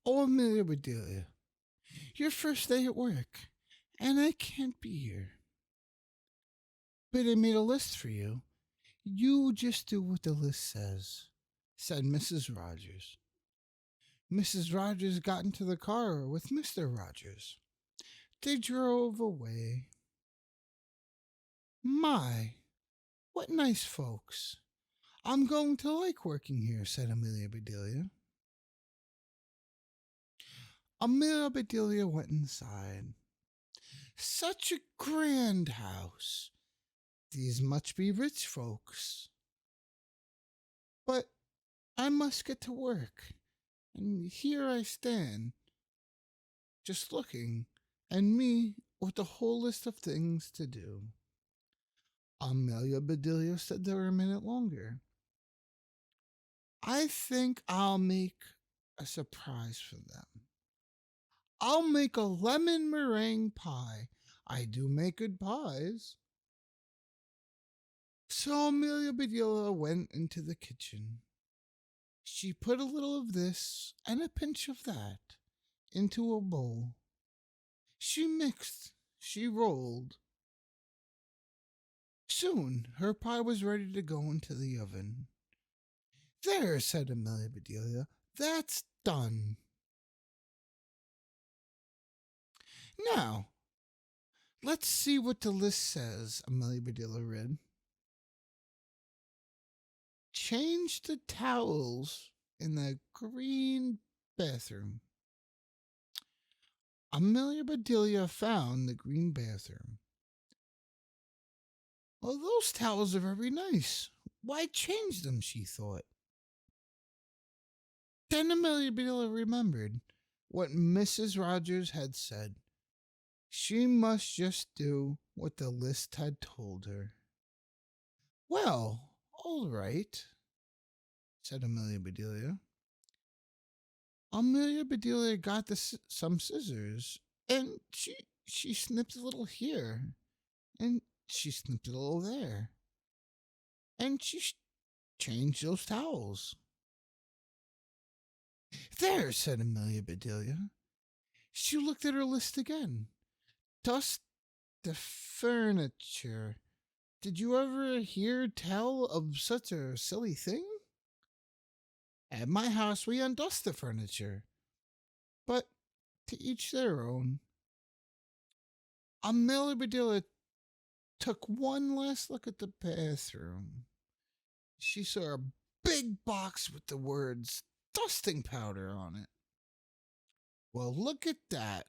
Oh, Amelia Bedilia, your first day at work, and I can't be here. But I made a list for you. You just do what the list says, said Mrs. Rogers. Mrs. Rogers got into the car with Mr. Rogers. They drove away. My, what nice folks. I'm going to like working here, said Amelia Bedelia. Amelia Bedelia went inside. Such a grand house. These must be rich folks. But I must get to work. And here I stand, just looking, and me with a whole list of things to do. Amelia Bedelia stood there a minute longer. I think I'll make a surprise for them. I'll make a lemon meringue pie. I do make good pies. So Amelia Bedelia went into the kitchen. She put a little of this and a pinch of that into a bowl. She mixed, she rolled. Soon her pie was ready to go into the oven. There, said Amelia Bedelia, that's done. Now, let's see what the list says, Amelia Bedelia read. Change the towels in the green bathroom. Amelia Bedelia found the green bathroom. Oh, those towels are very nice. Why change them, she thought. Then Amelia Bedelia remembered what Mrs. Rogers had said. She must just do what the list had told her. Well, all right, said Amelia Bedelia. Amelia Bedelia got some scissors, and she snipped a little here, and she snipped a little there, and she changed those towels. There, said Amelia Bedelia. She looked at her list again. Dust the furniture. Did you ever hear tell of such a silly thing? At my house, we undust the furniture. But to each their own. Amelia Bedelia took one last look at the bathroom. She saw a big box with the words dusting powder on it. Well, look at that.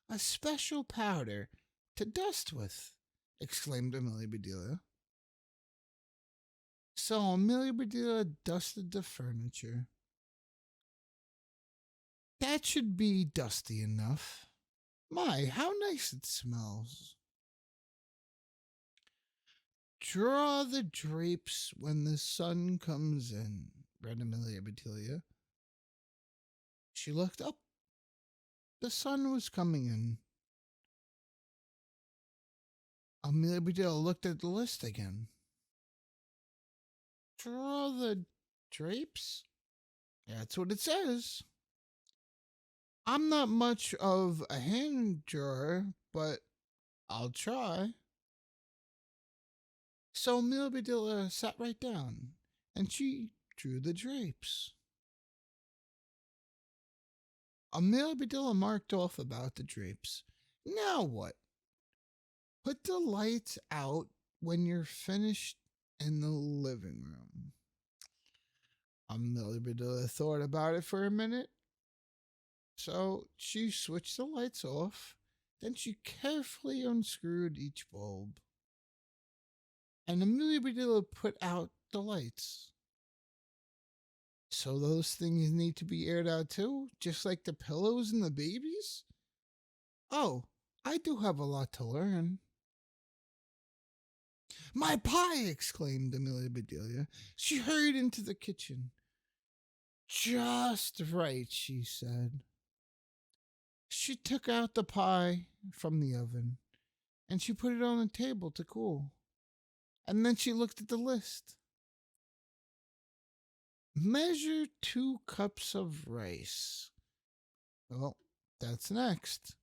A special powder to dust with, exclaimed Amelia Bedelia. So Amelia Bedelia dusted the furniture. That should be dusty enough. My, how nice it smells. Draw the drapes when the sun comes in, read Amelia Bedelia. She looked up. The sun was coming in. Amelia Bedelia looked at the list again. Draw the drapes? That's what it says. I'm not much of a hand drawer, but I'll try. So Amelia Bedelia sat right down, and she drew the drapes. Amelia Bedelia marked off about the drapes. Now what? Put the lights out when you're finished in the living room. Amelia Bedelia thought about it for a minute. So she switched the lights off. Then she carefully unscrewed each bulb. And Amelia Bedelia put out the lights. So those things need to be aired out too, just like the pillows and the babies? Oh, I do have a lot to learn. My pie! Exclaimed Amelia Bedelia. She hurried into the kitchen. Just right, she said. She took out the pie from the oven and she put it on the table to cool. And then she looked at the list. Measure 2 cups of rice. Well, that's next,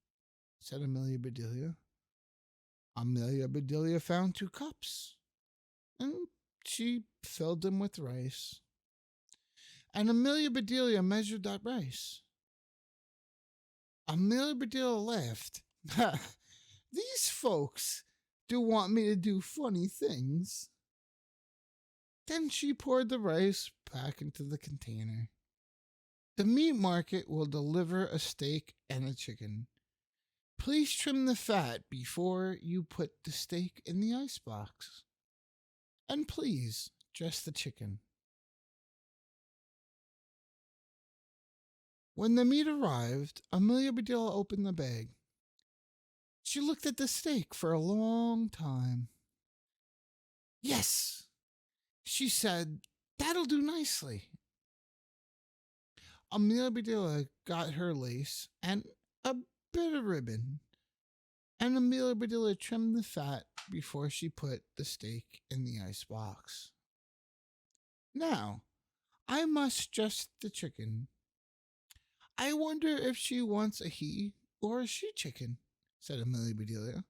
said Amelia Bedelia. Amelia Bedelia found 2 cups, and she filled them with rice. And Amelia Bedelia measured that rice. Amelia Bedelia laughed. These folks do want me to do funny things. Then she poured the rice back into the container. The meat market will deliver a steak and a chicken. Please trim the fat before you put the steak in the icebox. And please dress the chicken. When the meat arrived, Amelia Bedelia opened the bag. She looked at the steak for a long time. Yes, she said, that'll do nicely. Amelia Bedelia got her lace and a bit of ribbon, and Amelia Bedelia trimmed the fat before she put the steak in the icebox. Now, I must dress the chicken. I wonder if she wants a he or a she chicken, said Amelia Bedelia.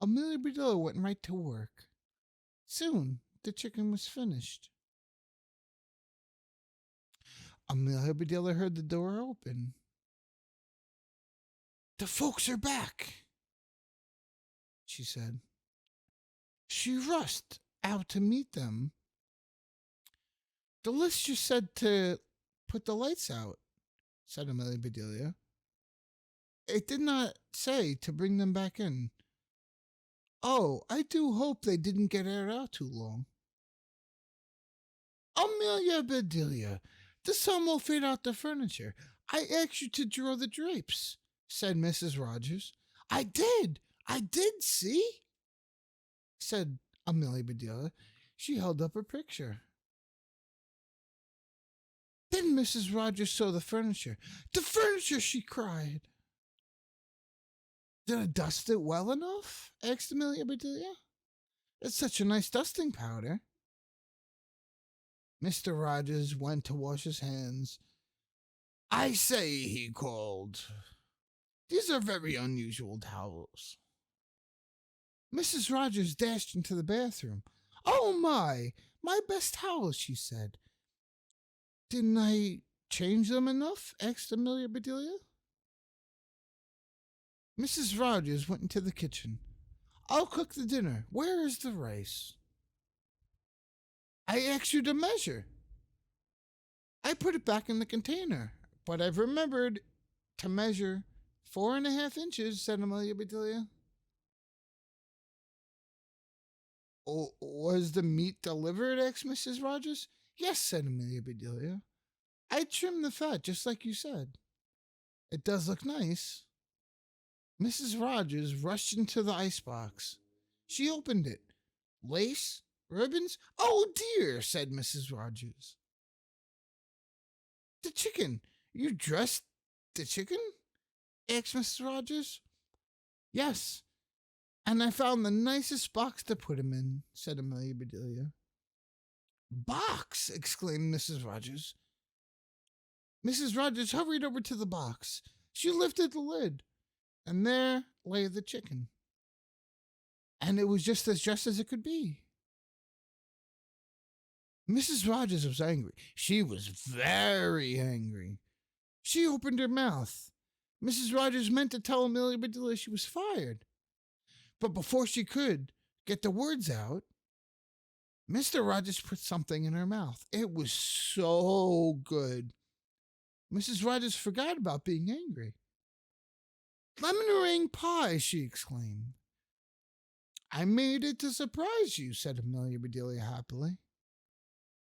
Amelia Bedelia went right to work. Soon, the chicken was finished. Amelia Bedelia heard the door open. The folks are back, she said. She rushed out to meet them. The list just said to put the lights out, said Amelia Bedelia. It did not say to bring them back in. Oh, I do hope they didn't get aired out too long. Amelia Bedelia, the sun will fade out the furniture. I asked you to draw the drapes, said Mrs. Rogers. I did, see, said Amelia Bedelia. She held up a picture. Then Mrs. Rogers saw the furniture. The furniture, she cried. Did I dust it well enough? Asked Amelia Bedelia. It's such a nice dusting powder. Mr. Rogers went to wash his hands. I say, he called. These are very unusual towels. Mrs. Rogers dashed into the bathroom. Oh, my best towels, she said. Didn't I change them enough? Asked Amelia Bedelia. Mrs. Rogers went into the kitchen. I'll cook the dinner. Where is the rice? I asked you to measure. I put it back in the container, but I've remembered to measure 4.5 inches, said Amelia Bedelia. Oh, was the meat delivered? Asked Mrs. Rogers. Yes, said Amelia Bedelia. I trimmed the fat just like you said. It does look nice. Mrs. Rogers rushed into the icebox. She opened it. Lace? Ribbons? Oh, dear, said Mrs. Rogers. The chicken. You dressed the chicken? Asked Mrs. Rogers. Yes, and I found the nicest box to put him in, said Amelia Bedelia. Box! Exclaimed Mrs. Rogers. Mrs. Rogers hurried over to the box. She lifted the lid, and there lay the chicken. And it was just as dressed as it could be. Mrs. Rogers was angry. She was very angry. She opened her mouth. Mrs. Rogers meant to tell Amelia Bedelia she was fired. But before she could get the words out, Mr. Rogers put something in her mouth. It was so good. Mrs. Rogers forgot about being angry. Lemon meringue pie, she exclaimed. I made it to surprise you, said Amelia Bedelia happily.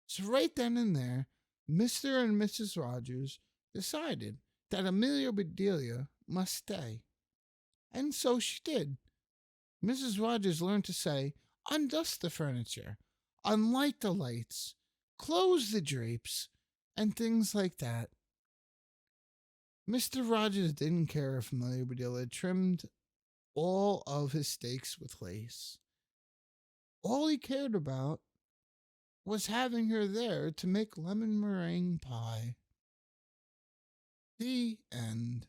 So right then and there, Mr. and Mrs. Rogers decided that Amelia Bedelia must stay. And so she did. Mrs. Rogers learned to say, undust the furniture, unlight the lights, close the drapes, and things like that. Mr. Rogers didn't care if Amelia Bedelia trimmed all of his steaks with lace. All he cared about was having her there to make lemon meringue pie. The end.